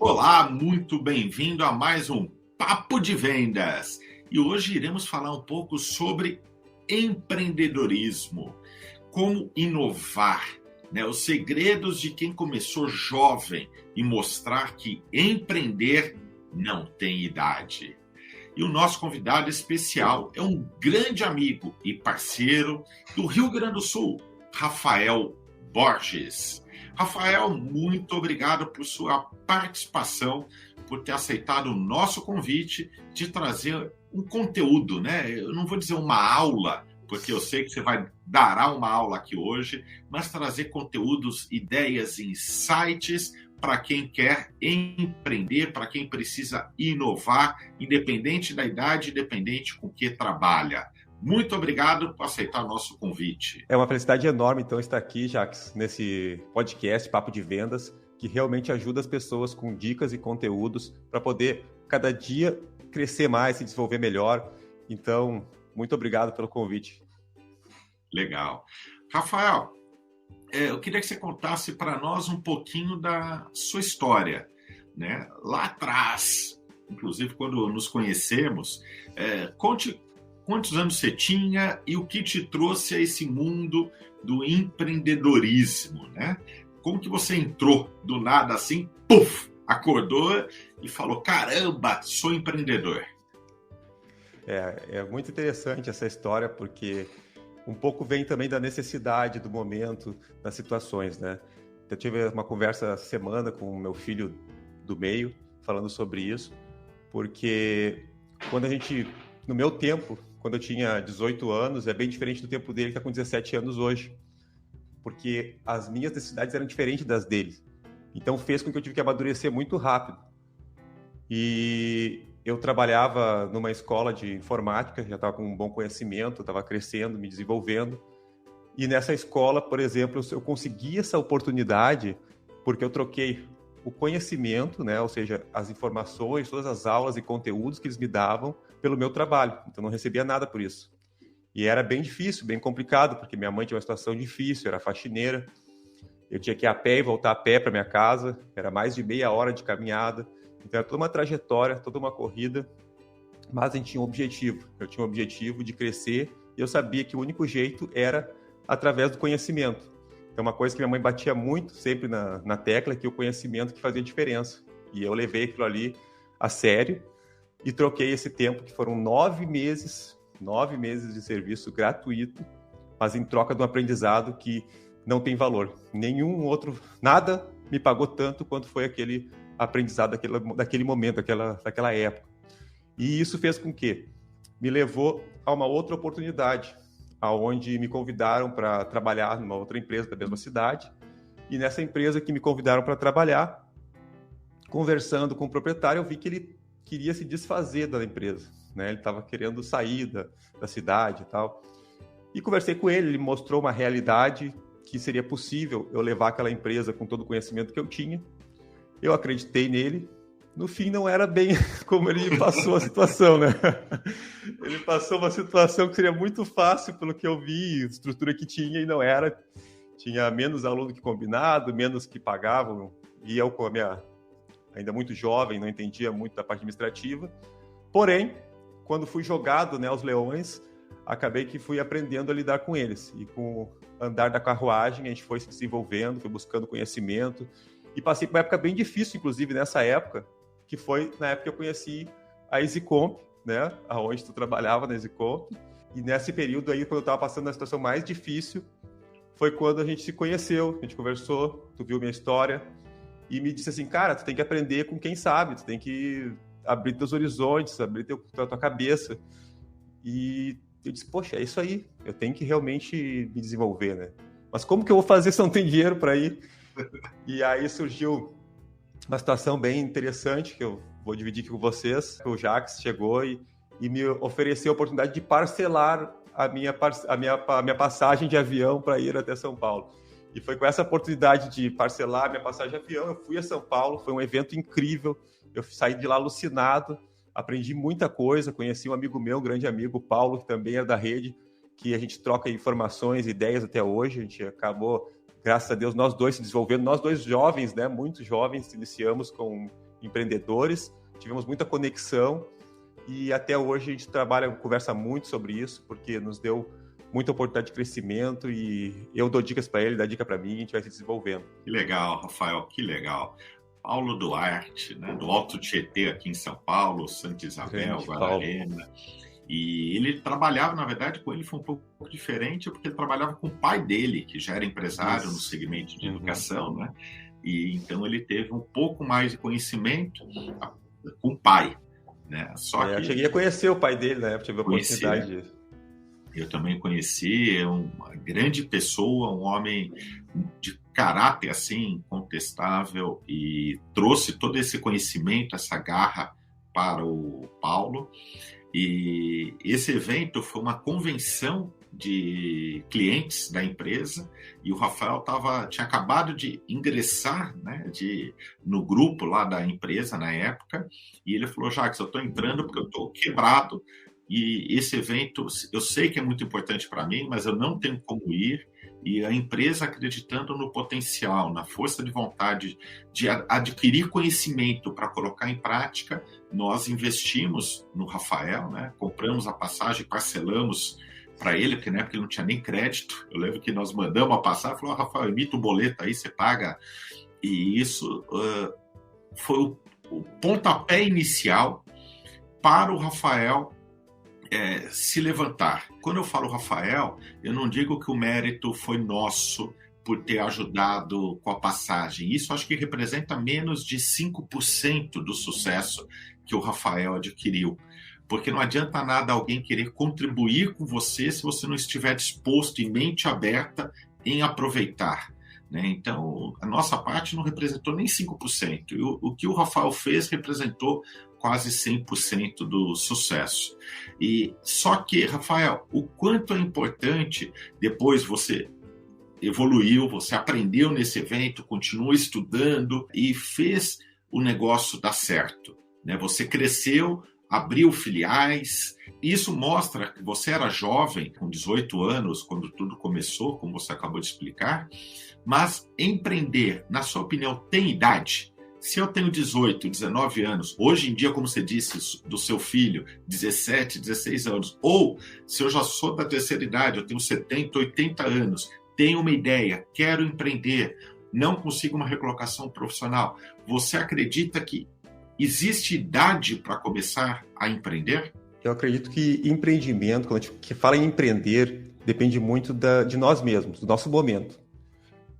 Olá, muito bem-vindo a mais um Papo de Vendas. E hoje iremos falar um pouco sobre empreendedorismo, como inovar, os segredos de quem começou jovem e mostrar que empreender não tem idade. E o nosso convidado especial é um grande amigo e parceiro do Rio Grande do Sul, Rafael Borges. Rafael, muito obrigado por sua participação, por ter aceitado o nosso convite de trazer um conteúdo, Eu não vou dizer uma aula, porque eu sei que você vai dar uma aula aqui hoje, mas trazer conteúdos, ideias, insights para quem quer empreender, para quem precisa inovar, independente da idade, independente com que trabalha. Muito obrigado por aceitar o nosso convite. É uma felicidade enorme, então, estar aqui, Jacques, nesse podcast Papo de Vendas, que realmente ajuda as pessoas com dicas e conteúdos para poder, cada dia, crescer mais, se desenvolver melhor. Então, muito obrigado pelo convite. Legal. Rafael, eu queria que você contasse para nós um pouquinho da sua história, Lá atrás, inclusive quando nos conhecemos, conte quantos anos você tinha e o que te trouxe a esse mundo do empreendedorismo, Como que você entrou do nada assim, puf, acordou e falou, caramba, sou empreendedor. É muito interessante essa história, porque um pouco vem também da necessidade do momento, das situações, Eu tive uma conversa essa semana com o meu filho do meio, falando sobre isso, porque no meu tempo, quando eu tinha 18 anos, é bem diferente do tempo dele que está com 17 anos hoje, porque as minhas necessidades eram diferentes das dele. Então fez com que eu tive que amadurecer muito rápido. E eu trabalhava numa escola de informática, já estava com um bom conhecimento, estava crescendo, me desenvolvendo. E nessa escola, por exemplo, eu consegui essa oportunidade porque eu troquei o conhecimento, ou seja, as informações, todas as aulas e conteúdos que eles me davam pelo meu trabalho. Então, não recebia nada por isso. E era bem difícil, bem complicado, porque minha mãe tinha uma situação difícil, era faxineira. Eu tinha que ir a pé e voltar a pé para minha casa. Era mais de meia hora de caminhada. Então, era toda uma trajetória, toda uma corrida. Mas a gente tinha um objetivo. Eu tinha um objetivo de crescer e eu sabia que o único jeito era através do conhecimento. Então, uma coisa que minha mãe batia muito, sempre na tecla, é que o conhecimento que fazia diferença. E eu levei aquilo ali a sério e troquei esse tempo, que foram 9 meses de serviço gratuito, mas em troca de um aprendizado que não tem valor. Nenhum outro, nada me pagou tanto quanto foi aquele aprendizado daquele momento, daquela época. E isso fez com que me levou a uma outra oportunidade, aonde me convidaram para trabalhar numa outra empresa da mesma cidade. E nessa empresa que me convidaram para trabalhar, conversando com o proprietário, eu vi que ele queria se desfazer da empresa, Ele estava querendo sair da cidade e tal. E conversei com ele, ele mostrou uma realidade que seria possível eu levar aquela empresa com todo o conhecimento que eu tinha. Eu acreditei nele. No fim, não era bem como ele passou a situação, Ele passou uma situação que seria muito fácil, pelo que eu vi, a estrutura que tinha, e não era. Tinha menos aluno que combinado, menos que pagavam. E eu, ainda muito jovem, não entendia muito da parte administrativa. Porém, quando fui jogado aos leões, acabei que fui aprendendo a lidar com eles. E com o andar da carruagem, a gente foi se desenvolvendo, foi buscando conhecimento. E passei por uma época bem difícil, inclusive, nessa época, que foi na época que eu conheci a EasyComp, aonde tu trabalhava na EasyComp. E nesse período aí, quando eu estava passando na situação mais difícil, foi quando a gente se conheceu, a gente conversou, tu viu minha história, e me disse assim, cara, tu tem que aprender com quem sabe, tu tem que abrir teus horizontes, abrir tua cabeça. E eu disse, poxa, é isso aí, eu tenho que realmente me desenvolver, Mas como que eu vou fazer se não tem dinheiro para ir? E aí surgiu uma situação bem interessante que eu vou dividir aqui com vocês. O Jacques chegou e me ofereceu a oportunidade de parcelar a minha passagem de avião para ir até São Paulo. E foi com essa oportunidade de parcelar a minha passagem de avião, eu fui a São Paulo, foi um evento incrível, eu saí de lá alucinado, aprendi muita coisa, conheci um amigo meu, um grande amigo, o Paulo, que também era da rede, que a gente troca informações, ideias até hoje, a gente acabou, graças a Deus, nós dois se desenvolvendo, nós dois jovens, muito jovens, iniciamos com empreendedores, tivemos muita conexão e até hoje a gente conversa muito sobre isso, porque nos deu muita oportunidade de crescimento e eu dou dicas para ele, dá dica para mim e a gente vai se desenvolvendo. Que legal, Rafael, que legal. Paulo Duarte, né, do Alto Tietê aqui em São Paulo, Santa Isabel, Guararema. E ele trabalhava, na verdade, com ele foi um pouco diferente, porque ele trabalhava com o pai dele, que já era empresário no segmento de educação, né? E então ele teve um pouco mais de conhecimento com o pai, né? Só que eu cheguei a conhecer o pai dele, né? Tive a oportunidade de... Eu também conheci, é uma grande pessoa, um homem de caráter assim incontestável e trouxe todo esse conhecimento, essa garra para o Paulo. E esse evento foi uma convenção de clientes da empresa e o Rafael tinha acabado de ingressar, né, no grupo lá da empresa na época, e ele falou: Jacques, eu estou entrando porque eu estou quebrado e esse evento eu sei que é muito importante para mim, mas eu não tenho como ir. E a empresa acreditando no potencial, na força de vontade de adquirir conhecimento para colocar em prática, nós investimos no Rafael, né? Compramos a passagem, parcelamos para ele, porque na época ele não tinha nem crédito. Eu lembro que nós mandamos a passagem, falou: Rafael, emita o boleto aí, você paga. E isso foi o pontapé inicial para o Rafael se levantar. Quando eu falo Rafael, eu não digo que o mérito foi nosso por ter ajudado com a passagem. Isso acho que representa menos de 5% do sucesso que o Rafael adquiriu. Porque não adianta nada alguém querer contribuir com você se você não estiver disposto e mente aberta em aproveitar, né? Então, a nossa parte não representou nem 5%. E o que o Rafael fez representou quase 100% do sucesso. E só que, Rafael, o quanto é importante, depois você evoluiu, você aprendeu nesse evento, continuou estudando e fez o negócio dar certo, né? Você cresceu, abriu filiais. Isso mostra que você era jovem, com 18 anos, quando tudo começou, como você acabou de explicar, mas empreender, na sua opinião, tem idade? Se eu tenho 18, 19 anos, hoje em dia, como você disse, do seu filho, 17, 16 anos, ou se eu já sou da terceira idade, eu tenho 70, 80 anos, tenho uma ideia, quero empreender, não consigo uma recolocação profissional, você acredita que existe idade para começar a empreender? Eu acredito que empreendimento, quando a gente fala em empreender, depende muito de nós mesmos, do nosso momento.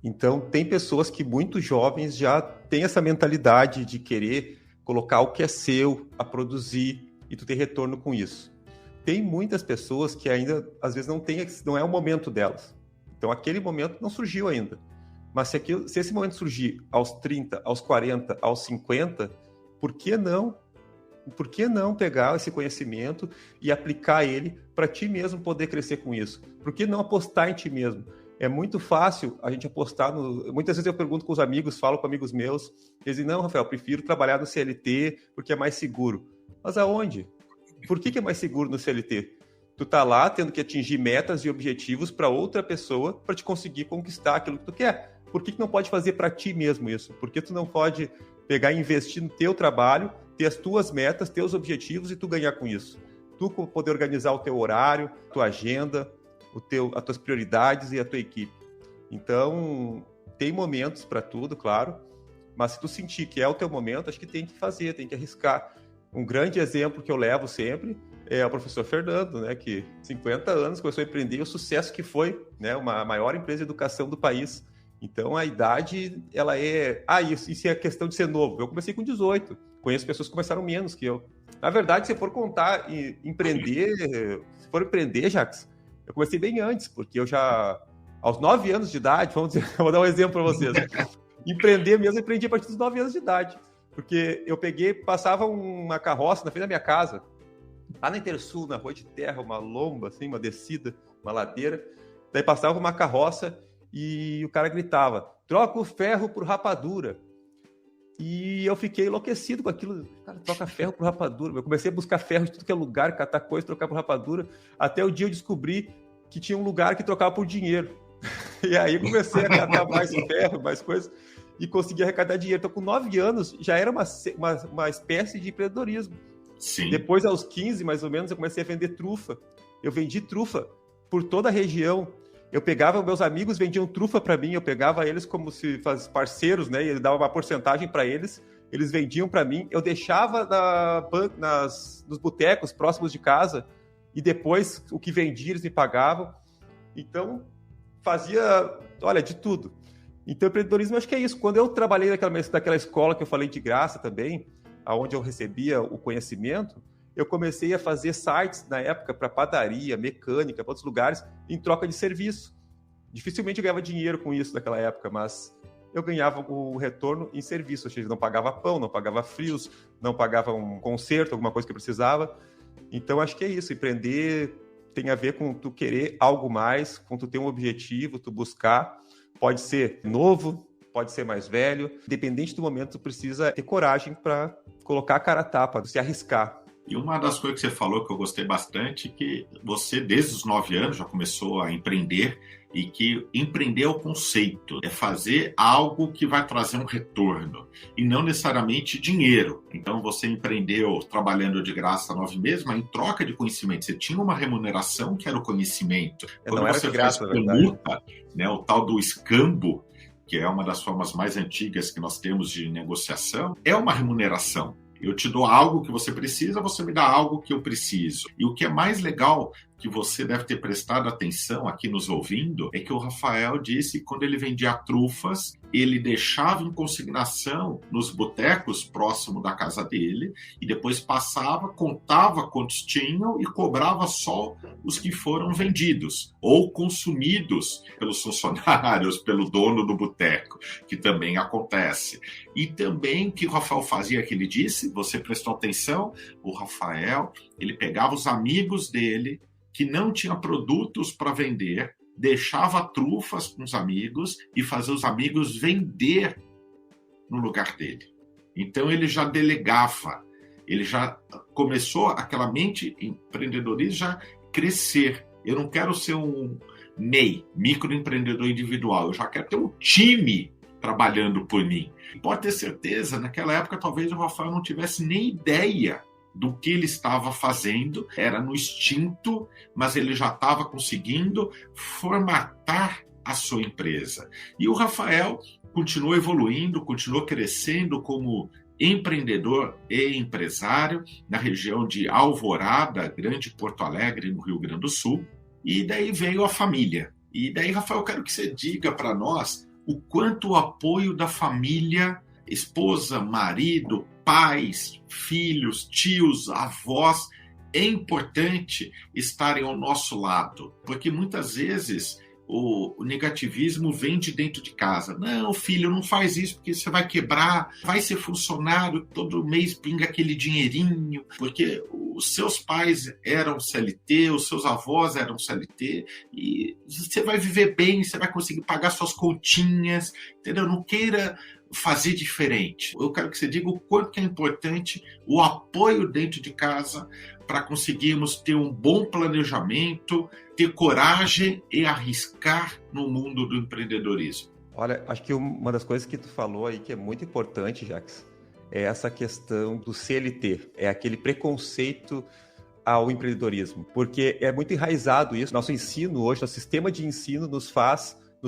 Então, tem pessoas que muito jovens já têm essa mentalidade de querer colocar o que é seu a produzir e tu ter retorno com isso. Tem muitas pessoas que ainda, às vezes, não é o momento delas. Então, aquele momento não surgiu ainda. Mas se esse momento surgir aos 30, aos 40, aos 50, por que não? Por que não pegar esse conhecimento e aplicar ele para ti mesmo poder crescer com isso? Por que não apostar em ti mesmo? É muito fácil a gente apostar Muitas vezes eu pergunto com os amigos, falo com amigos meus, eles dizem: não, Rafael, eu prefiro trabalhar no CLT porque é mais seguro. Mas aonde? Por que é mais seguro no CLT? Tu tá lá tendo que atingir metas e objetivos para outra pessoa para te conseguir conquistar aquilo que tu quer. Por que não pode fazer para ti mesmo isso? Por que tu não pode pegar e investir no teu trabalho, ter as tuas metas, teus objetivos e tu ganhar com isso? Tu poder organizar o teu horário, tua agenda, as tuas prioridades e a tua equipe. Então, tem momentos para tudo, claro, mas se tu sentir que é o teu momento, acho que tem que fazer, tem que arriscar. Um grande exemplo que eu levo sempre é o professor Fernando, né, que 50 anos começou a empreender e o sucesso que foi, né, a maior empresa de educação do país. Então, a idade, ela é... isso é questão de ser novo. Eu comecei com 18. Conheço pessoas que começaram menos que eu. Na verdade, se for contar e empreender... Se for empreender, Jacques, eu comecei bem antes, porque eu já... Aos 9 anos de idade, vamos dizer, eu vou dar um exemplo para vocês. Empreender mesmo, empreendi a partir dos 9 anos de idade. Porque eu passava uma carroça na frente da minha casa, lá na Intersul, na Rua de Terra, uma lomba, assim, uma descida, uma ladeira. Daí passava uma carroça e o cara gritava: troca o ferro por rapadura. E eu fiquei enlouquecido com aquilo. Cara, troca ferro por rapadura. Eu comecei a buscar ferro de tudo que é lugar, catar coisa, trocar por rapadura. Até o dia eu descobri que tinha um lugar que trocava por dinheiro. E aí comecei a catar mais ferro, mais coisas. e conseguia arrecadar dinheiro. Então, com 9 anos, já era uma espécie de empreendedorismo. Sim. Depois, aos 15, mais ou menos, eu comecei a vender trufa. Eu vendi trufa por toda a região. Eu pegava, meus amigos vendiam trufa para mim, eu pegava eles como se fossem parceiros, né? E eu dava uma porcentagem para eles, eles vendiam para mim. Eu deixava nos botecos próximos de casa e depois o que vendia eles me pagavam. Então, fazia, olha, de tudo. Então, empreendedorismo, acho que é isso. Quando eu trabalhei naquela escola que eu falei de graça também, onde eu recebia o conhecimento, eu comecei a fazer sites na época para padaria, mecânica, para outros lugares, em troca de serviço. Dificilmente eu ganhava dinheiro com isso naquela época, mas eu ganhava o retorno em serviço, ou seja, não pagava pão, não pagava frios, não pagava um conserto, alguma coisa que eu precisava. Então, acho que é isso. Empreender tem a ver com tu querer algo mais, com tu ter um objetivo, tu buscar. Pode ser novo, pode ser mais velho. Independente do momento, tu precisa ter coragem para colocar a cara a tapa, se arriscar. E uma das coisas que você falou que eu gostei bastante, que você, desde os 9 anos, já começou a empreender, e que empreender é o conceito, é fazer algo que vai trazer um retorno, e não necessariamente dinheiro. Então, você empreendeu trabalhando de graça 9 meses, mas em troca de conhecimento. Você tinha uma remuneração que era o conhecimento. Quando você de graça, faz permuta, né, o tal do escambo, que é uma das formas mais antigas que nós temos de negociação, é uma remuneração. Eu te dou algo que você precisa, você me dá algo que eu preciso. E o que é mais legal, que você deve ter prestado atenção aqui nos ouvindo, é que o Rafael disse que quando ele vendia trufas, ele deixava em consignação nos botecos próximo da casa dele e depois passava, contava quantos tinham e cobrava só os que foram vendidos ou consumidos pelos funcionários, pelo dono do boteco, que também acontece. E também o que o Rafael fazia, que ele disse, você prestou atenção, o Rafael, ele pegava os amigos dele que não tinham produtos para vender, deixava trufas com os amigos e fazia os amigos vender no lugar dele. Então ele já delegava, ele já começou aquela mente empreendedorista já crescer. Eu não quero ser um MEI, microempreendedor individual, eu já quero ter um time trabalhando por mim. Pode ter certeza, naquela época talvez o Rafael não tivesse nem ideia do que ele estava fazendo, era no instinto, mas ele já estava conseguindo formatar a sua empresa. E o Rafael continuou evoluindo, continuou crescendo como empreendedor e empresário na região de Alvorada, Grande Porto Alegre, no Rio Grande do Sul. E daí veio a família. E daí, Rafael, eu quero que você diga para nós o quanto o apoio da família, esposa, marido, pais, filhos, tios, avós, é importante estarem ao nosso lado, porque muitas vezes o negativismo vem de dentro de casa. Não, filho, não faz isso porque você vai quebrar, vai ser funcionário, todo mês pinga aquele dinheirinho, porque os seus pais eram CLT, os seus avós eram CLT, e você vai viver bem, você vai conseguir pagar suas continhas, entendeu? Não queira fazer diferente. Eu quero que você diga o quanto que é importante o apoio dentro de casa para conseguirmos ter um bom planejamento, ter coragem e arriscar no mundo do empreendedorismo. Olha, acho que uma das coisas que tu falou aí que é muito importante, Jacques, é essa questão do CLT, é aquele preconceito ao empreendedorismo, porque é muito enraizado isso. Nosso ensino hoje, nosso sistema de ensino nos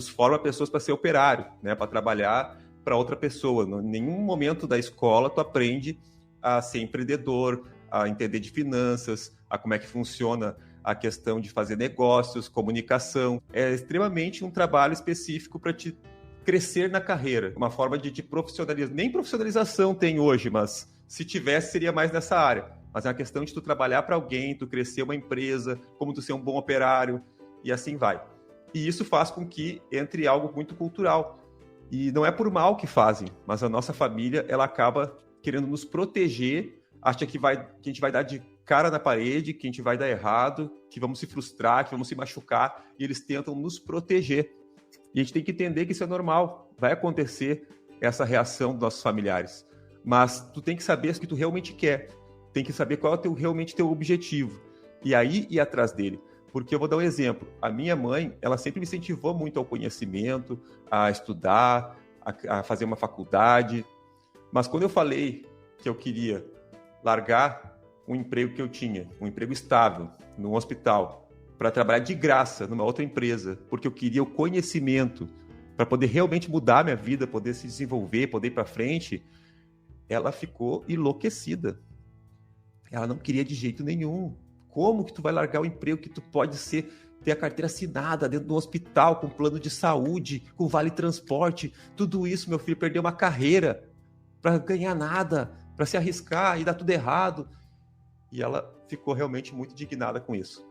forma pessoas para ser operário, né, para trabalhar para outra pessoa. Em nenhum momento da escola tu aprende a ser empreendedor, a entender de finanças, a como é que funciona a questão de fazer negócios, comunicação. É extremamente um trabalho específico para te crescer na carreira, uma forma de profissionalização. Nem profissionalização tem hoje, mas se tivesse seria mais nessa área. Mas é uma questão de tu trabalhar para alguém, tu crescer uma empresa, como tu ser um bom operário, e assim vai. E isso faz com que entre algo muito cultural. E não é por mal que fazem, mas a nossa família, ela acaba querendo nos proteger, acha que a gente vai dar de cara na parede, que a gente vai dar errado, que vamos se frustrar, que vamos se machucar, e eles tentam nos proteger. E a gente tem que entender que isso é normal, vai acontecer essa reação dos nossos familiares. Mas tu tem que saber o que tu realmente quer, tem que saber qual é realmente teu objetivo, e aí ir atrás dele. Porque eu vou dar um exemplo. A minha mãe, ela sempre me incentivou muito ao conhecimento, a estudar, a fazer uma faculdade. Mas quando eu falei que eu queria largar um emprego que eu tinha, um emprego estável, num hospital, para trabalhar de graça numa outra empresa, porque eu queria o conhecimento para poder realmente mudar a minha vida, poder se desenvolver, poder ir para frente, ela ficou enlouquecida. Ela não queria de jeito nenhum. Como que tu vai largar o emprego que tu pode ter a carteira assinada dentro do hospital, com plano de saúde, com vale transporte, tudo isso, meu filho, perder uma carreira para ganhar nada, para se arriscar e dar tudo errado. E ela ficou realmente muito indignada com isso.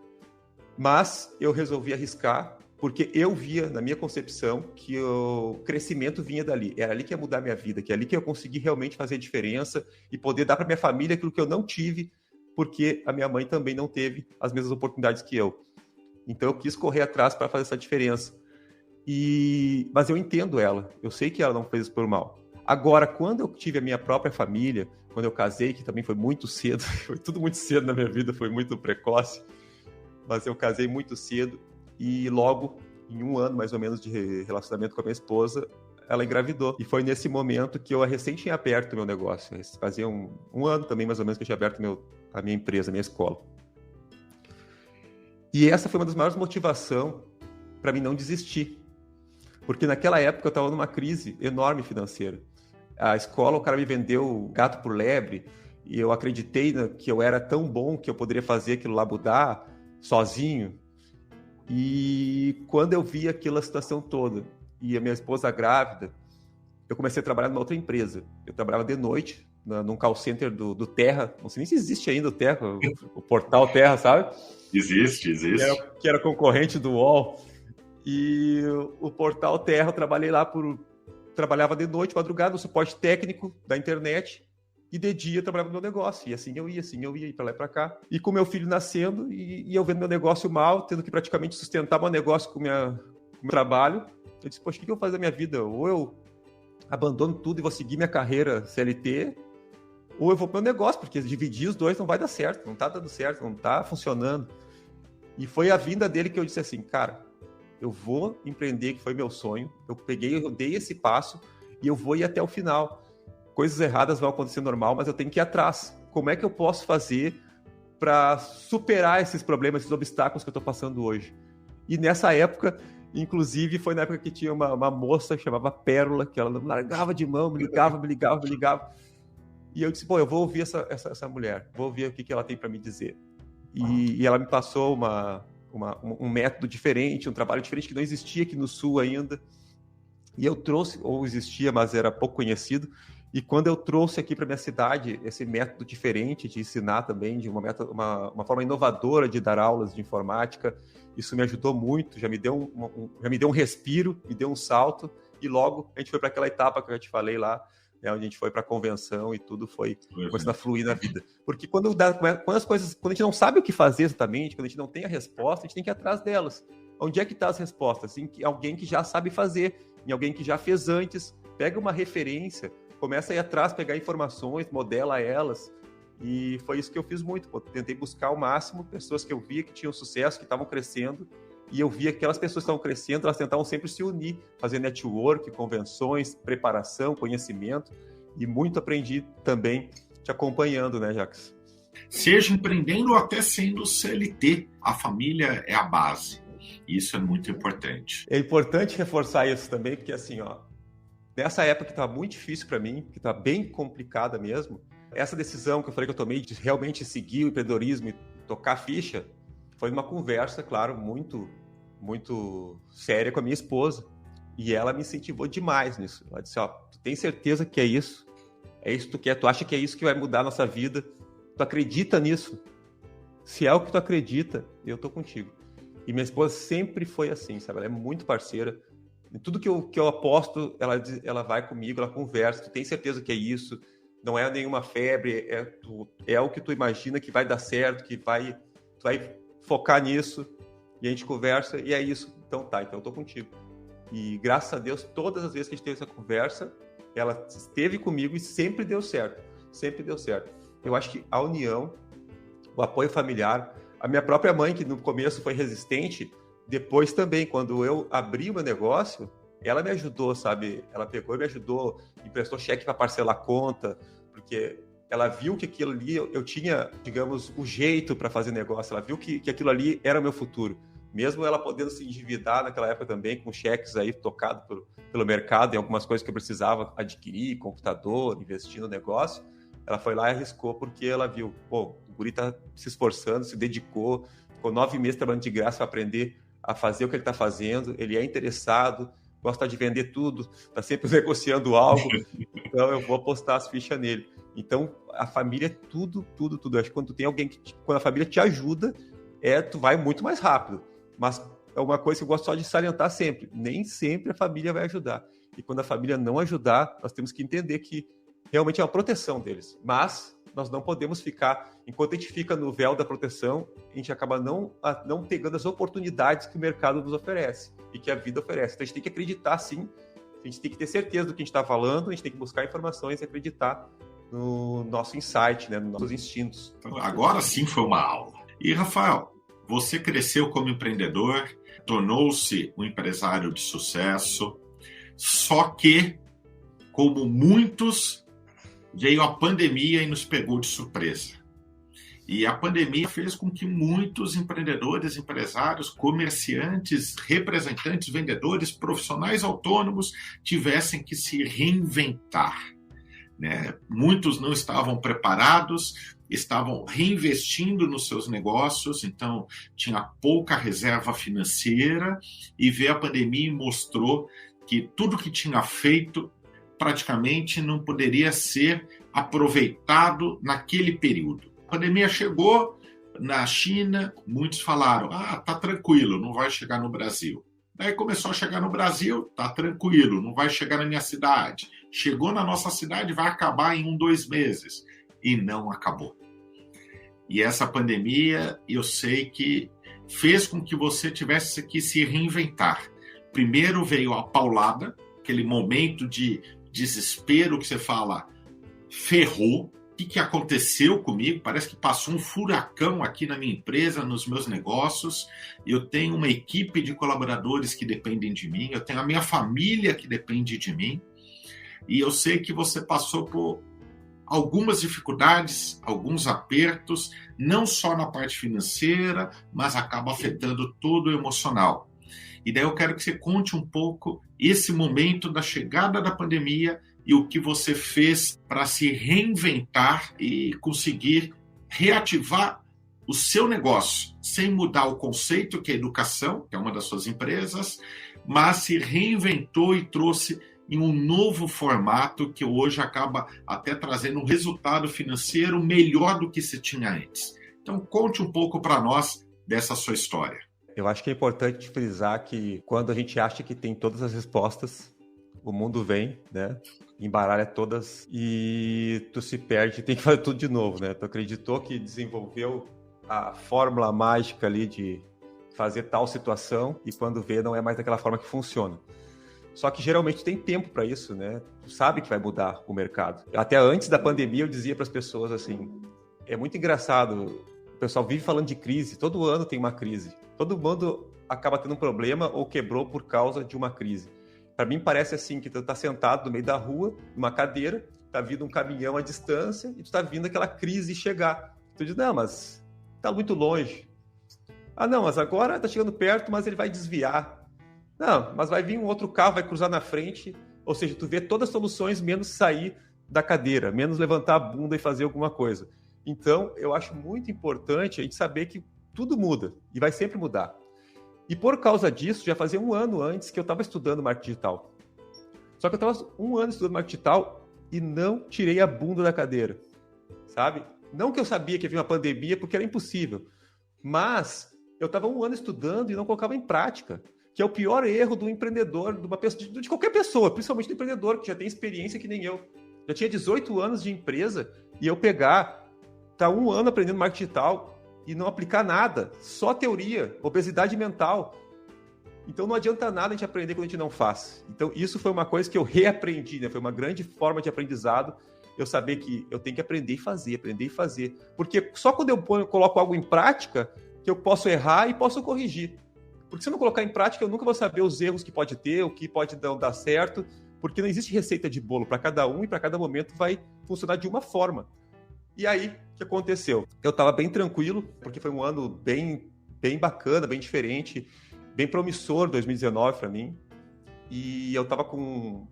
Mas eu resolvi arriscar, porque eu via, na minha concepção, que o crescimento vinha dali. Era ali que ia mudar a minha vida, que é ali que eu consegui realmente fazer a diferença e poder dar para minha família aquilo que eu não tive, porque a minha mãe também não teve as mesmas oportunidades que eu. Então eu quis correr atrás para fazer essa diferença. Mas eu entendo ela. Eu sei que ela não fez isso por mal. Agora, quando eu tive a minha própria família, quando eu casei, que também foi muito cedo, foi tudo muito cedo na minha vida, foi muito precoce, mas eu casei muito cedo e logo, em 1 ano mais ou menos de relacionamento com a minha esposa, ela engravidou. E foi nesse momento que eu recém tinha aberto o meu negócio. Fazia um ano também, mais ou menos, que eu tinha aberto a minha empresa, a minha escola. E essa foi uma das maiores motivações para mim não desistir. Porque naquela época eu estava numa crise enorme financeira. A escola, o cara me vendeu gato por lebre, e eu acreditei que eu era tão bom que eu poderia fazer aquilo lá mudar sozinho. E quando eu vi aquela situação toda, e a minha esposa grávida, eu comecei a trabalhar numa outra empresa. Eu trabalhava de noite, num call center do Terra. Não sei nem se existe ainda o Terra, o portal Terra, sabe? Existe. Que era concorrente do UOL. E o portal Terra, eu trabalhei lá trabalhava de noite, madrugada, no suporte técnico da internet, e de dia eu trabalhava no meu negócio. E assim eu ia para lá e para cá. E com meu filho nascendo, e eu vendo meu negócio mal, tendo que praticamente sustentar meu negócio com o meu trabalho, eu disse, poxa, o que eu vou fazer da minha vida? Ou eu abandono tudo e vou seguir minha carreira CLT, ou eu vou para o meu negócio, porque dividir os dois não vai dar certo, não está dando certo, não está funcionando. E foi a vinda dele que eu disse assim, cara, eu vou empreender, que foi meu sonho, eu dei esse passo e eu vou ir até o final. Coisas erradas vão acontecer normal, mas eu tenho que ir atrás. Como é que eu posso fazer para superar esses problemas, esses obstáculos que eu estou passando hoje? E nessa época, inclusive, foi na época que tinha uma moça que chamava Pérola, que ela não largava de mão, me ligava. E eu disse, eu vou ouvir essa mulher, vou ouvir o que ela tem para me dizer. E ela me passou um método diferente, um trabalho diferente que não existia aqui no Sul ainda. E eu trouxe, ou existia, mas era pouco conhecido. E quando eu trouxe aqui para minha cidade esse método diferente de ensinar também, de uma forma inovadora de dar aulas de informática, isso me ajudou muito, já me deu um respiro, me deu um salto, e logo a gente foi para aquela etapa que eu já te falei lá, né, onde a gente foi para a convenção e tudo foi começando a fluir na vida. Porque quando a gente não sabe o que fazer exatamente, quando a gente não tem a resposta, a gente tem que ir atrás delas. Onde é que estão as respostas? Em alguém que já sabe fazer, em alguém que já fez antes, pega uma referência, começa a ir atrás, pegar informações, modela elas, e foi isso que eu fiz muito. Tentei buscar ao máximo pessoas que eu via que tinham sucesso, que estavam crescendo, e eu via que aquelas pessoas que estavam crescendo, elas tentavam sempre se unir, fazer network, convenções, preparação, conhecimento, e muito aprendi também te acompanhando, né, Jacques? Seja empreendendo ou até sendo CLT, a família é a base. Isso é muito importante. É importante reforçar isso também, porque assim, nessa época que estava muito difícil para mim, que estava bem complicada mesmo, essa decisão que eu falei que eu tomei de realmente seguir o empreendedorismo e tocar ficha, foi uma conversa, claro, muito, muito séria com a minha esposa. E ela me incentivou demais nisso. Ela disse, tu tem certeza que é isso? É isso que tu quer? Tu acha que é isso que vai mudar a nossa vida? Tu acredita nisso? Se é o que tu acredita, eu tô contigo. E minha esposa sempre foi assim, sabe? Ela é muito parceira. Em tudo que eu aposto, ela vai comigo, ela conversa. Tu tem certeza que é isso? Não é nenhuma febre, é o que tu imagina que vai dar certo, tu vai focar nisso. E a gente conversa e é isso. Então eu tô contigo. E graças a Deus, todas as vezes que a gente teve essa conversa, ela esteve comigo e sempre deu certo. Sempre deu certo. Eu acho que a união, o apoio familiar, a minha própria mãe, que no começo foi resistente, depois também, quando eu abri o meu negócio, ela me ajudou, sabe? Ela pegou e me ajudou, emprestou cheque para parcelar a conta, porque ela viu que aquilo ali, eu tinha, digamos, o jeito para fazer negócio, ela viu que aquilo ali era o meu futuro. Mesmo ela podendo se endividar naquela época também, com cheques aí tocados pelo mercado, em algumas coisas que eu precisava adquirir, computador, investir no negócio, ela foi lá e arriscou, porque ela viu, pô, o guri tá se esforçando, se dedicou, ficou 9 meses trabalhando de graça para aprender a fazer o que ele está fazendo, ele é interessado, gosta de vender tudo, está sempre negociando algo, então eu vou apostar as fichas nele. Então, a família é tudo. Eu acho que quando tu tem alguém quando a família te ajuda, tu vai muito mais rápido. Mas é uma coisa que eu gosto só de salientar sempre. Nem sempre a família vai ajudar. E quando a família não ajudar, nós temos que entender que realmente é uma proteção deles. Mas nós não podemos ficar, enquanto a gente fica no véu da proteção, a gente acaba não pegando as oportunidades que o mercado nos oferece e que a vida oferece. Então a gente tem que acreditar, sim. A gente tem que ter certeza do que a gente está falando, a gente tem que buscar informações e acreditar no nosso insight, né, nos nossos instintos. Então, agora sim foi uma aula. E, Rafael, você cresceu como empreendedor, tornou-se um empresário de sucesso, só que, como muitos, veio a pandemia e nos pegou de surpresa. E a pandemia fez com que muitos empreendedores, empresários, comerciantes, representantes, vendedores, profissionais autônomos tivessem que se reinventar, né? Muitos não estavam preparados, estavam reinvestindo nos seus negócios, então tinha pouca reserva financeira, e veio a pandemia e mostrou que tudo que tinha feito praticamente não poderia ser aproveitado naquele período. A pandemia chegou na China, muitos falaram, tá tranquilo, não vai chegar no Brasil. Daí começou a chegar no Brasil, tá tranquilo, não vai chegar na minha cidade. Chegou na nossa cidade, vai acabar em 2 meses. E não acabou. E essa pandemia, eu sei que fez com que você tivesse que se reinventar. Primeiro veio a paulada, aquele momento de desespero que você fala, ferrou. O que aconteceu comigo? Parece que passou um furacão aqui na minha empresa, nos meus negócios. Eu tenho uma equipe de colaboradores que dependem de mim, eu tenho a minha família que depende de mim. E eu sei que você passou por algumas dificuldades, alguns apertos, não só na parte financeira, mas acaba afetando todo o emocional. E daí eu quero que você conte um pouco esse momento da chegada da pandemia e o que você fez para se reinventar e conseguir reativar o seu negócio, sem mudar o conceito, que é a educação, que é uma das suas empresas, mas se reinventou e trouxe em um novo formato que hoje acaba até trazendo um resultado financeiro melhor do que se tinha antes. Então, conte um pouco para nós dessa sua história. Eu acho que é importante frisar que quando a gente acha que tem todas as respostas, o mundo vem, né? Embaralha todas e tu se perde, tem que fazer tudo de novo, né? Tu acreditou que desenvolveu a fórmula mágica ali de fazer tal situação e quando vê não é mais daquela forma que funciona. Só que geralmente tem tempo para isso, né? Tu sabe que vai mudar o mercado. Até antes da pandemia eu dizia para as pessoas assim, é muito engraçado, o pessoal vive falando de crise, todo ano tem uma crise. Todo mundo acaba tendo um problema ou quebrou por causa de uma crise. Para mim parece assim que tu tá sentado no meio da rua, numa cadeira, tá vindo um caminhão à distância e tu tá vindo aquela crise chegar. Tu diz, não, mas tá muito longe. Ah, não, mas agora tá chegando perto, mas ele vai desviar. Não, mas vai vir um outro carro, vai cruzar na frente. Ou seja, tu vê todas as soluções, menos sair da cadeira, menos levantar a bunda e fazer alguma coisa. Então, eu acho muito importante a gente saber que tudo muda e vai sempre mudar. E por causa disso, já fazia 1 ano antes que eu estava estudando marketing digital. Só que eu estava 1 ano estudando marketing digital e não tirei a bunda da cadeira, sabe? Não que eu sabia que havia uma pandemia, porque era impossível. Mas eu estava 1 ano estudando e não colocava em prática, que é o pior erro do empreendedor, de uma pessoa, de qualquer pessoa, principalmente do empreendedor, que já tem experiência que nem eu. Já tinha 18 anos de empresa e eu tá 1 ano aprendendo marketing digital e não aplicar nada, só teoria, obesidade mental. Então não adianta nada a gente aprender quando a gente não faz. Então isso foi uma coisa que eu reaprendi, né? Foi uma grande forma de aprendizado, eu saber que eu tenho que aprender e fazer. Porque só quando eu coloco algo em prática que eu posso errar e posso corrigir. Porque se eu não colocar em prática, eu nunca vou saber os erros que pode ter, o que pode não dar certo, porque não existe receita de bolo para cada um e para cada momento vai funcionar de uma forma. E aí, o que aconteceu? Eu estava bem tranquilo, porque foi um ano bem bacana, bem diferente, bem promissor 2019 para mim. E eu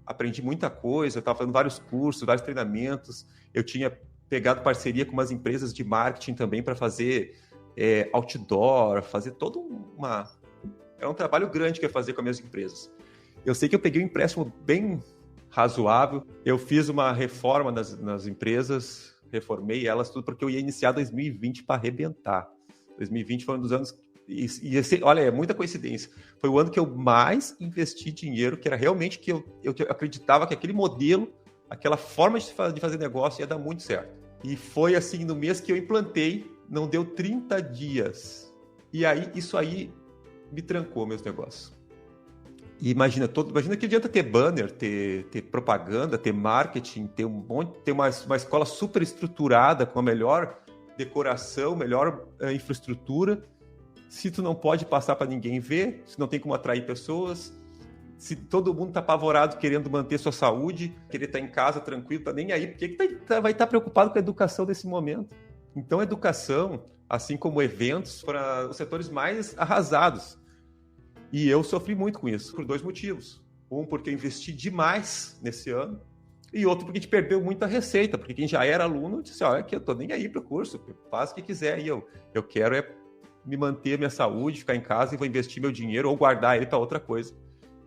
aprendi muita coisa, eu estava fazendo vários cursos, vários treinamentos, eu tinha pegado parceria com umas empresas de marketing também para fazer outdoor, fazer é um trabalho grande que eu ia fazer com as minhas empresas. Eu sei que eu peguei um empréstimo bem razoável, eu fiz uma reforma nas empresas, reformei elas tudo, porque eu ia iniciar 2020 para arrebentar. 2020 foi um dos anos... olha, é muita coincidência. Foi o ano que eu mais investi dinheiro, que era realmente que eu acreditava que aquele modelo, aquela forma de fazer negócio ia dar muito certo. E foi assim, no mês que eu implantei, não deu 30 dias. E aí, isso aí me trancou meus negócios. E imagina que adianta ter banner, ter propaganda, ter marketing, ter uma escola super estruturada, com a melhor decoração, melhor infraestrutura, se tu não pode passar para ninguém ver, se não tem como atrair pessoas, se todo mundo está apavorado querendo manter sua saúde, querer estar em casa tranquilo, tá nem aí, por que vai estar preocupado com a educação nesse momento? Então, a educação, assim como eventos, para os setores mais arrasados. E eu sofri muito com isso, por 2 motivos. Um, porque eu investi demais nesse ano, e outro, porque a gente perdeu muita receita, porque quem já era aluno disse, olha, aqui eu tô nem aí para o curso, faz o que quiser, e eu quero me manter a minha saúde, ficar em casa e vou investir meu dinheiro ou guardar ele para outra coisa.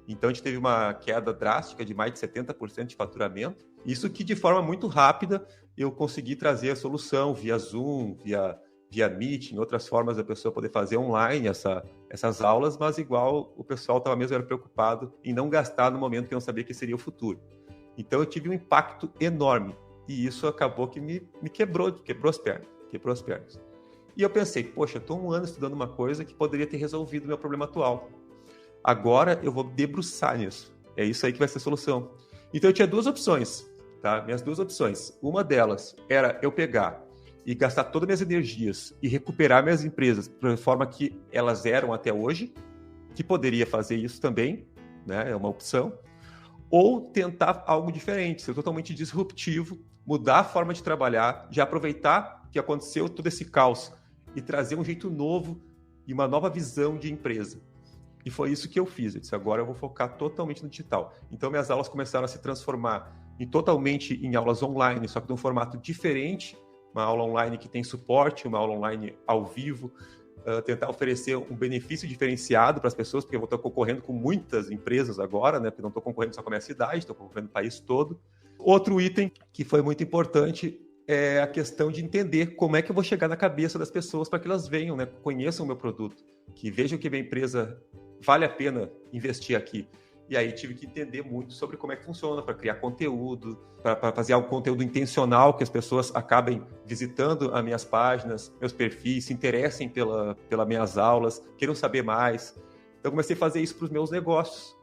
Então, a gente teve uma queda drástica de mais de 70% de faturamento, isso que de forma muito rápida eu consegui trazer a solução via Zoom, via Meeting, outras formas da pessoa poder fazer online essas aulas, mas igual o pessoal estava mesmo preocupado em não gastar no momento que não sabia que seria o futuro. Então eu tive um impacto enorme e isso acabou que me quebrou as pernas. E eu pensei, poxa, eu estou 1 ano estudando uma coisa que poderia ter resolvido o meu problema atual. Agora eu vou debruçar nisso. É isso aí que vai ser a solução. Então eu tinha 2 opções, tá? Minhas 2 opções. Uma delas era eu pegar e gastar todas as minhas energias e recuperar minhas empresas da forma que elas eram até hoje, que poderia fazer isso também, né? É uma opção. Ou tentar algo diferente, ser totalmente disruptivo, mudar a forma de trabalhar, já aproveitar que aconteceu todo esse caos e trazer um jeito novo e uma nova visão de empresa. E foi isso que eu fiz. Eu disse, agora eu vou focar totalmente no digital. Então, minhas aulas começaram a se transformar totalmente em aulas online, só que de um formato diferente, uma aula online que tem suporte, uma aula online ao vivo, tentar oferecer um benefício diferenciado para as pessoas, porque eu vou estar concorrendo com muitas empresas agora, né? Porque não estou concorrendo só com a minha cidade, estou concorrendo no país todo. Outro item que foi muito importante é a questão de entender como é que eu vou chegar na cabeça das pessoas para que elas venham, né? Conheçam o meu produto, que vejam que minha empresa vale a pena investir aqui. E aí tive que entender muito sobre como é que funciona para criar conteúdo, para fazer algum conteúdo intencional, que as pessoas acabem visitando as minhas páginas, meus perfis, se interessem pelas minhas aulas, queiram saber mais. Então comecei a fazer isso para os meus negócios.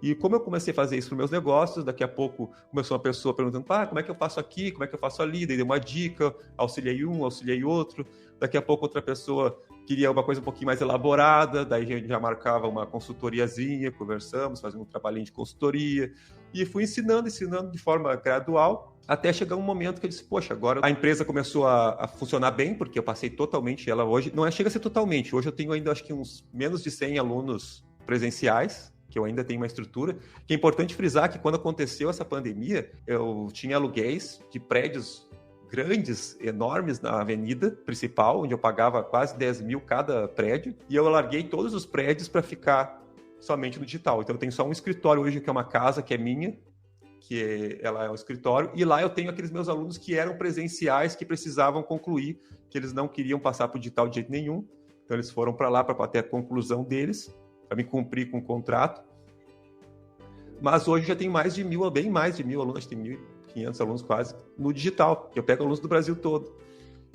E como eu comecei a fazer isso para os meus negócios, daqui a pouco começou uma pessoa perguntando, como é que eu faço aqui, como é que eu faço ali, daí dei uma dica, auxiliei um, auxiliei outro, daqui a pouco outra pessoa queria uma coisa um pouquinho mais elaborada, daí a gente já marcava uma consultoriazinha, conversamos, fazíamos um trabalhinho de consultoria, e fui ensinando de forma gradual, até chegar um momento que eu disse, poxa, agora a empresa começou a funcionar bem, porque eu passei totalmente ela hoje, chega a ser totalmente, hoje eu tenho ainda acho que uns menos de 100 alunos presenciais, que eu ainda tenho uma estrutura, que é importante frisar que quando aconteceu essa pandemia, eu tinha aluguéis de prédios grandes, enormes na avenida principal, onde eu pagava quase 10 mil cada prédio, e eu larguei todos os prédios para ficar somente no digital. Então eu tenho só um escritório hoje, que é uma casa, que é minha, ela é um escritório, e lá eu tenho aqueles meus alunos que eram presenciais, que precisavam concluir, que eles não queriam passar para o digital de jeito nenhum, então eles foram para lá para ter a conclusão deles, para me cumprir com o contrato. Mas hoje já tem bem mais de 1.000 alunos, tem 1.500 alunos quase, no digital, que eu pego alunos do Brasil todo.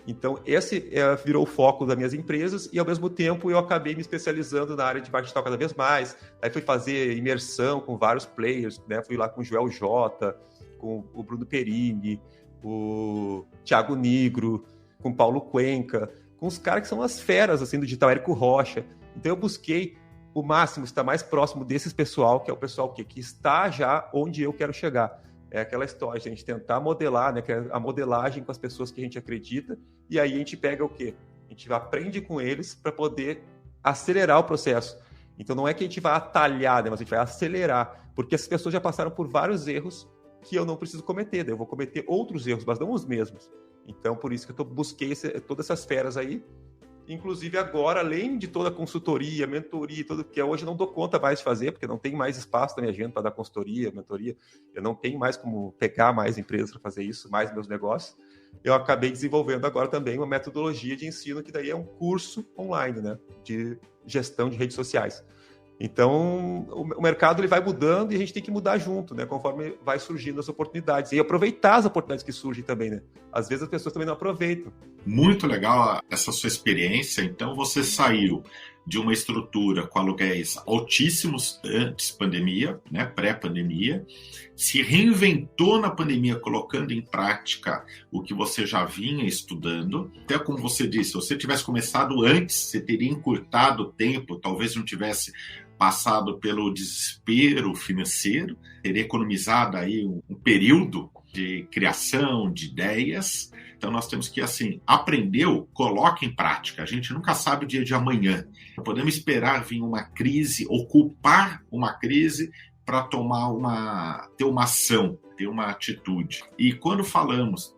Então, esse virou o foco das minhas empresas e, ao mesmo tempo, eu acabei me especializando na área de marketing digital cada vez mais. Aí fui fazer imersão com vários players, né? Fui lá com o Joel J, com o Bruno Perini, o Thiago Nigro, com o Paulo Cuenca, com os caras que são as feras assim, do digital, Érico Rocha. Então, eu busquei o máximo estar mais próximo desses pessoal, que é o pessoal que está já onde eu quero chegar. É aquela história, a gente tentar modelar, né, que é a modelagem com as pessoas que a gente acredita, e aí a gente pega o quê? A gente aprende com eles para poder acelerar o processo. Então não é que a gente vai atalhar, né, mas a gente vai acelerar, porque as pessoas já passaram por vários erros que eu não preciso cometer, né? Eu vou cometer outros erros, mas não os mesmos. Então por isso que eu busquei todas essas feras aí. Inclusive agora, além de toda a consultoria, mentoria, tudo que hoje eu não dou conta mais de fazer, porque não tem mais espaço na minha agenda para dar consultoria, mentoria, eu não tenho mais como pegar mais empresas para fazer isso, mais meus negócios. Eu acabei desenvolvendo agora também uma metodologia de ensino, que daí é um curso online, né, de gestão de redes sociais. Então, o mercado ele vai mudando e a gente tem que mudar junto, né? Conforme vai surgindo as oportunidades. E aproveitar as oportunidades que surgem também, né? Às vezes as pessoas também não aproveitam. Muito legal essa sua experiência. Então, você saiu de uma estrutura com aluguéis altíssimos antes pandemia, né? Pré-pandemia, se reinventou na pandemia, colocando em prática o que você já vinha estudando. Até como você disse, se você tivesse começado antes, você teria encurtado o tempo, talvez não tivesse passado pelo desespero financeiro, teria economizado aí um período de criação de ideias. Então nós temos que, assim, aprendeu, coloque em prática. A gente nunca sabe o dia de amanhã. Podemos esperar vir uma crise, ocupar uma crise para ter uma ação, ter uma atitude. E quando falamos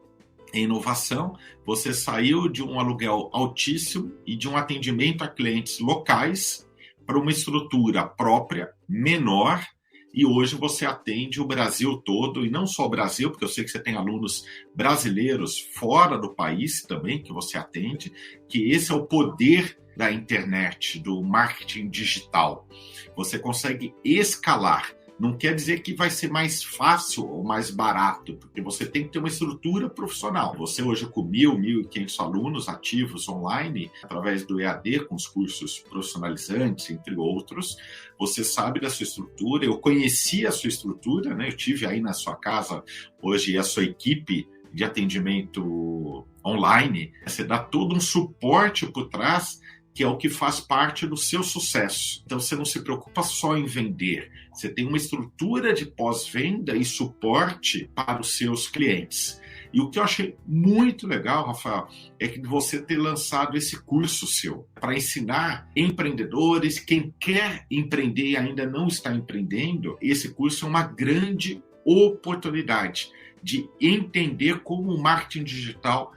em inovação, você saiu de um aluguel altíssimo e de um atendimento a clientes locais para uma estrutura própria, menor, e hoje você atende o Brasil todo, e não só o Brasil, porque eu sei que você tem alunos brasileiros fora do país também, que você atende, que esse é o poder da internet, do marketing digital. Você consegue escalar. Não quer dizer que vai ser mais fácil ou mais barato, porque você tem que ter uma estrutura profissional. Você hoje com 1.500 alunos ativos online, através do EAD, com os cursos profissionalizantes, entre outros, você sabe da sua estrutura. Eu conheci a sua estrutura, né? Eu tive aí na sua casa hoje a sua equipe de atendimento online. Você dá todo um suporte por trás, que é o que faz parte do seu sucesso. Então, você não se preocupa só em vender. Você tem uma estrutura de pós-venda e suporte para os seus clientes. E o que eu achei muito legal, Rafael, é que você ter lançado esse curso seu para ensinar empreendedores, quem quer empreender e ainda não está empreendendo. Esse curso é uma grande oportunidade de entender como o marketing digital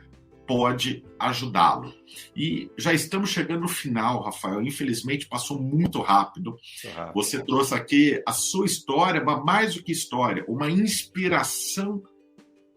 pode ajudá-lo. E já estamos chegando no final, Rafael. Infelizmente, passou muito rápido. Você trouxe aqui a sua história, mas mais do que história, uma inspiração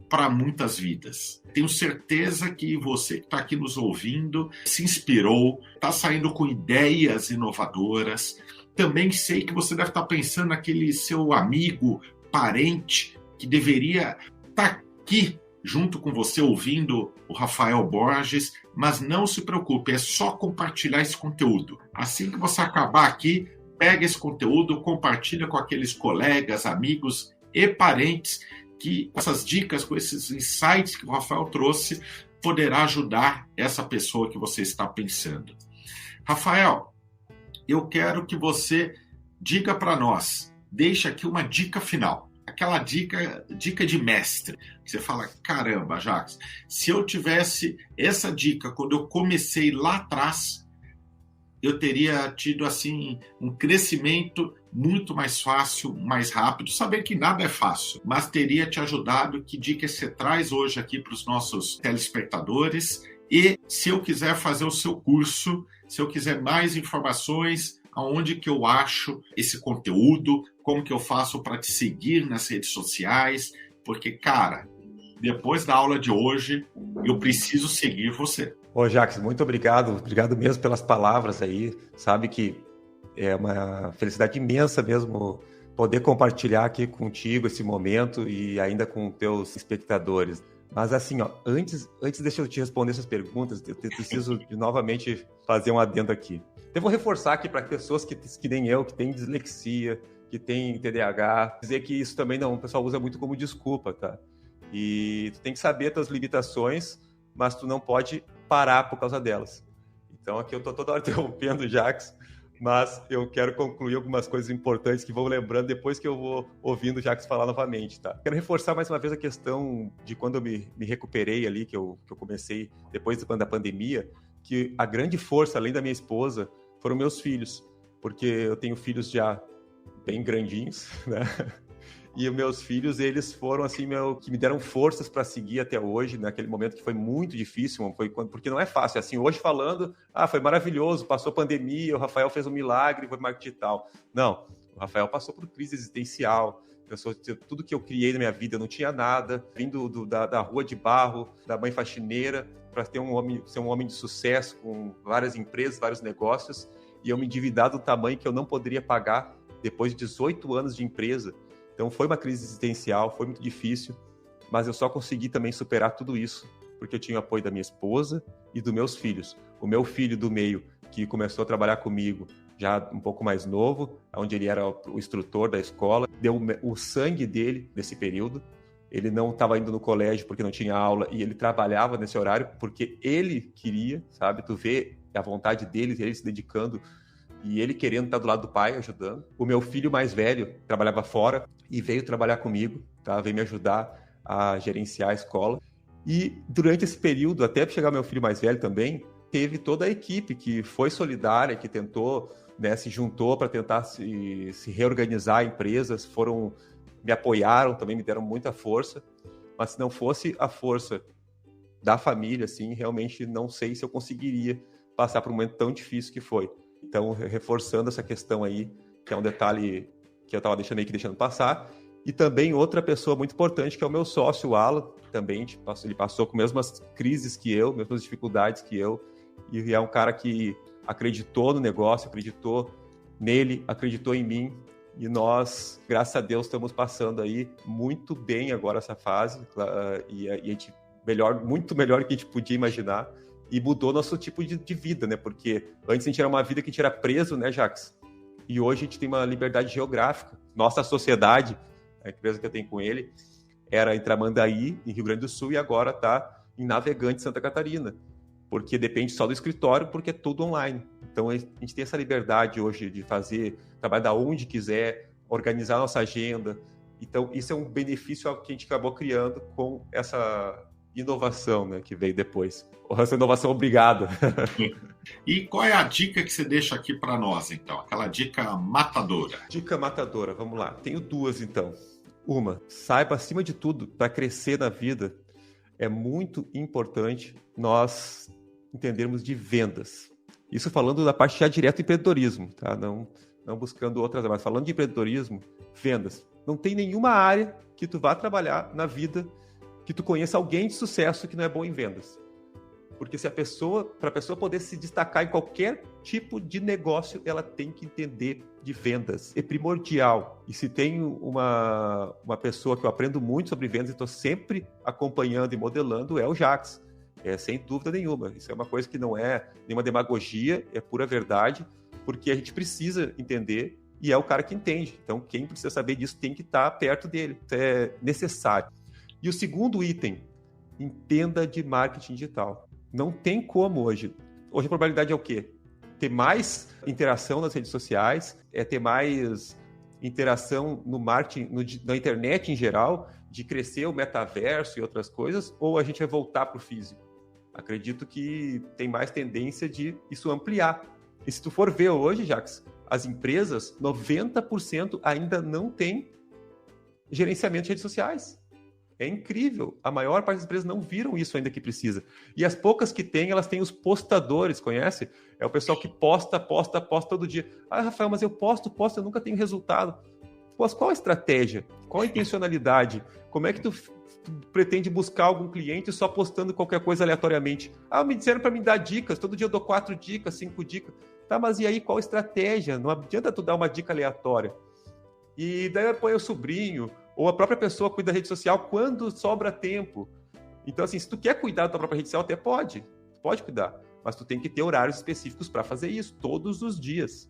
para muitas vidas. Tenho certeza que você que está aqui nos ouvindo se inspirou, está saindo com ideias inovadoras. Também sei que você deve estar pensando naquele seu amigo, parente, que deveria estar aqui junto com você, ouvindo o Rafael Borges, mas não se preocupe, é só compartilhar esse conteúdo. Assim que você acabar aqui, pega esse conteúdo, compartilha com aqueles colegas, amigos e parentes que, com essas dicas, com esses insights que o Rafael trouxe, poderá ajudar essa pessoa que você está pensando. Rafael, eu quero que você diga para nós, deixe aqui uma dica final. Aquela dica de mestre, que você fala, caramba, Jacques, se eu tivesse essa dica quando eu comecei lá atrás, eu teria tido assim um crescimento muito mais fácil, mais rápido. Saber que nada é fácil, mas teria te ajudado. Que dica você traz hoje aqui para os nossos telespectadores? E se eu quiser fazer o seu curso, se eu quiser mais informações, aonde que eu acho esse conteúdo, como que eu faço para te seguir nas redes sociais, porque, cara, depois da aula de hoje, eu preciso seguir você. Ô, Jacques, muito obrigado mesmo pelas palavras aí, sabe que é uma felicidade imensa mesmo poder compartilhar aqui contigo esse momento e ainda com teus espectadores. Mas assim, ó, antes deixa eu te responder essas perguntas, eu preciso de novamente fazer um adendo aqui. Eu vou reforçar aqui para pessoas que nem eu, que têm dislexia, que têm TDAH, dizer que isso também não, o pessoal usa muito como desculpa, tá? E tu tem que saber tuas limitações, mas tu não pode parar por causa delas. Então aqui eu tô toda hora interrompendo o Jacques, Mas eu quero concluir algumas coisas importantes que vou lembrando depois que eu vou ouvindo o Jacques falar novamente, tá? Quero reforçar mais uma vez a questão de quando eu me recuperei ali, que eu comecei depois da pandemia, que a grande força, além da minha esposa, foram meus filhos, porque eu tenho filhos já bem grandinhos, né? E os meus filhos, eles foram assim, que me deram forças para seguir até hoje, naquele momento que foi muito difícil, porque não é fácil. Assim, hoje falando, foi maravilhoso, passou a pandemia, o Rafael fez um milagre, foi marketing digital. Não, o Rafael passou por crise existencial. Tudo que eu criei na minha vida, eu não tinha nada, vindo da rua de barro, da mãe faxineira, para ser um homem de sucesso, com várias empresas, vários negócios, e eu me endividar do tamanho que eu não poderia pagar depois de 18 anos de empresa. Então foi uma crise existencial, foi muito difícil, mas eu só consegui também superar tudo isso porque eu tinha o apoio da minha esposa e dos meus filhos. O meu filho do meio, que começou a trabalhar comigo já um pouco mais novo, onde ele era o instrutor da escola, deu o sangue dele nesse período. Ele não estava indo no colégio porque não tinha aula e ele trabalhava nesse horário porque ele queria, sabe? Tu vê a vontade dele, ele se dedicando e ele querendo estar do lado do pai, ajudando. O meu filho mais velho trabalhava fora e veio trabalhar comigo, tá? Veio me ajudar a gerenciar a escola. E durante esse período, até chegar meu filho mais velho também, teve toda a equipe que foi solidária, que tentou, né, se juntou para tentar se reorganizar empresas, me apoiaram também, me deram muita força. Mas se não fosse a força da família, assim, realmente não sei se eu conseguiria passar por um momento tão difícil que foi. Então, reforçando essa questão aí, que é um detalhe que eu estava deixando passar. E também outra pessoa muito importante, que é o meu sócio, o Alan, também ele passou com as mesmas crises que eu, mesmas dificuldades que eu, e é um cara que acreditou no negócio, acreditou nele, acreditou em mim, e nós, graças a Deus, estamos passando aí muito bem agora essa fase, e a gente muito melhor do que a gente podia imaginar, e mudou nosso tipo de vida, né? Porque antes a gente era uma vida que a gente era preso, né, Jacques? E hoje a gente tem uma liberdade geográfica. Nossa sociedade, a empresa que eu tenho com ele, era em Tramandaí, em Rio Grande do Sul, e agora está em Navegante, Santa Catarina. Porque depende só do escritório, porque é tudo online. Então a gente tem essa liberdade hoje de trabalhar da onde quiser, organizar nossa agenda. Então isso é um benefício que a gente acabou criando com essa inovação, né, que veio depois. Essa inovação obrigada. E qual é a dica que você deixa aqui para nós, então? Aquela dica matadora. Dica matadora, vamos lá. Tenho duas, então. Uma, saiba, acima de tudo, para crescer na vida, é muito importante nós entendermos de vendas. Isso falando da parte já direta do empreendedorismo, tá? Não buscando outras, mas falando de empreendedorismo, vendas. Não tem nenhuma área que tu vá trabalhar na vida que tu conheça alguém de sucesso que não é bom em vendas. Porque para a pessoa poder se destacar em qualquer tipo de negócio, ela tem que entender de vendas. É primordial. E se tem uma pessoa que eu aprendo muito sobre vendas e estou sempre acompanhando e modelando, é o Jacques. Sem dúvida nenhuma. Isso é uma coisa que não é nenhuma demagogia, é pura verdade, porque a gente precisa entender e é o cara que entende. Então, quem precisa saber disso tem que estar perto dele. Isso é necessário. E o segundo item, entenda de marketing digital. Não tem como hoje. Hoje a probabilidade é o quê? Ter mais interação nas redes sociais, ter mais interação no marketing, na internet em geral, de crescer o metaverso e outras coisas, ou a gente vai voltar para o físico? Acredito que tem mais tendência de isso ampliar. E se tu for ver hoje, Jacques, as empresas, 90% ainda não tem gerenciamento de redes sociais. É incrível. A maior parte das empresas não viram isso ainda que precisa. E as poucas que tem, elas têm os postadores, conhece? É o pessoal que posta todo dia. Rafael, mas eu posto, eu nunca tenho resultado. Mas qual a estratégia? Qual a intencionalidade? Como é que tu pretende buscar algum cliente só postando qualquer coisa aleatoriamente? Me disseram para me dar dicas. Todo dia eu dou 4 dicas, 5 dicas. Tá, mas e aí qual a estratégia? Não adianta tu dar uma dica aleatória. E daí põe o sobrinho, ou a própria pessoa cuida da rede social quando sobra tempo. Então, assim, se tu quer cuidar da tua própria rede social, até pode cuidar, mas tu tem que ter horários específicos para fazer isso, todos os dias.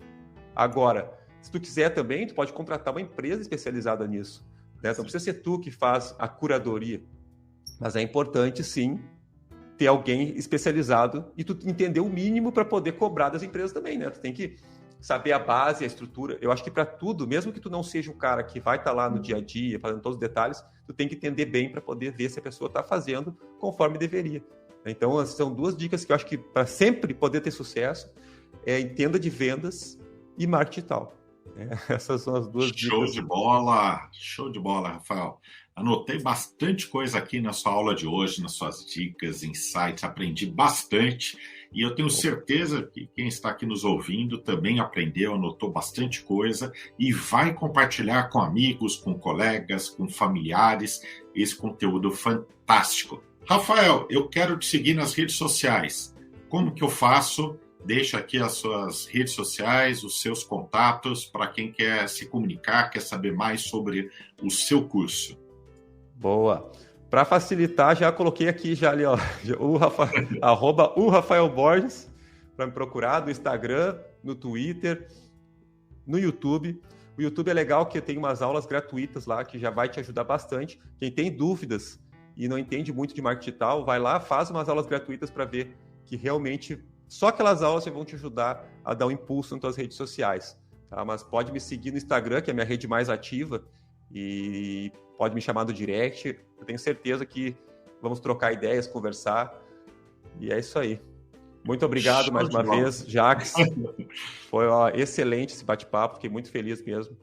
Agora, se tu quiser também, tu pode contratar uma empresa especializada nisso, né? Não precisa ser tu que faz a curadoria, mas é importante, sim, ter alguém especializado e tu entender o mínimo para poder cobrar das empresas também, né? Tu tem que saber a base, a estrutura. Eu acho que para tudo, mesmo que tu não seja um cara que vai estar lá no dia a dia, fazendo todos os detalhes, tu tem que entender bem para poder ver se a pessoa está fazendo conforme deveria. Então, são 2 dicas que eu acho que para sempre poder ter sucesso, entenda de vendas e marketing digital. Essas são as 2 dicas. Show de bola, Rafael. Anotei bastante coisa aqui na sua aula de hoje, nas suas dicas, insights, aprendi bastante. E eu tenho certeza que quem está aqui nos ouvindo também aprendeu, anotou bastante coisa e vai compartilhar com amigos, com colegas, com familiares esse conteúdo fantástico. Rafael, eu quero te seguir nas redes sociais. Como que eu faço? Deixa aqui as suas redes sociais, os seus contatos, para quem quer se comunicar, quer saber mais sobre o seu curso. Boa. Para facilitar, já coloquei aqui já ali, ó, o Rafael Borges, para me procurar no Instagram, no Twitter, no YouTube. O YouTube é legal que tem umas aulas gratuitas lá que já vai te ajudar bastante. Quem tem dúvidas e não entende muito de marketing digital, vai lá, faz umas aulas gratuitas para ver que realmente só aquelas aulas vão te ajudar a dar um impulso nas tuas redes sociais. Tá? Mas pode me seguir no Instagram, que é a minha rede mais ativa, e pode me chamar no direct. Eu tenho certeza que vamos trocar ideias, conversar. E é isso aí. Muito obrigado mais uma vez, Jacques. Foi excelente esse bate-papo. Fiquei muito feliz mesmo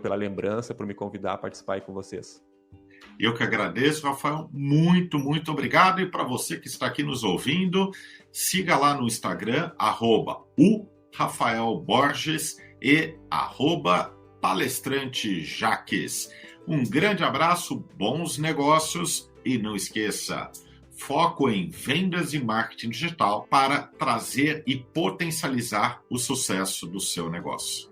pela lembrança, por me convidar a participar aí com vocês. Eu que agradeço, Rafael. Muito, muito obrigado. E para você que está aqui nos ouvindo, siga lá no Instagram, @o_Rafael_Borges e @palestrantejaques. Um grande abraço, bons negócios e não esqueça, foco em vendas e marketing digital para trazer e potencializar o sucesso do seu negócio.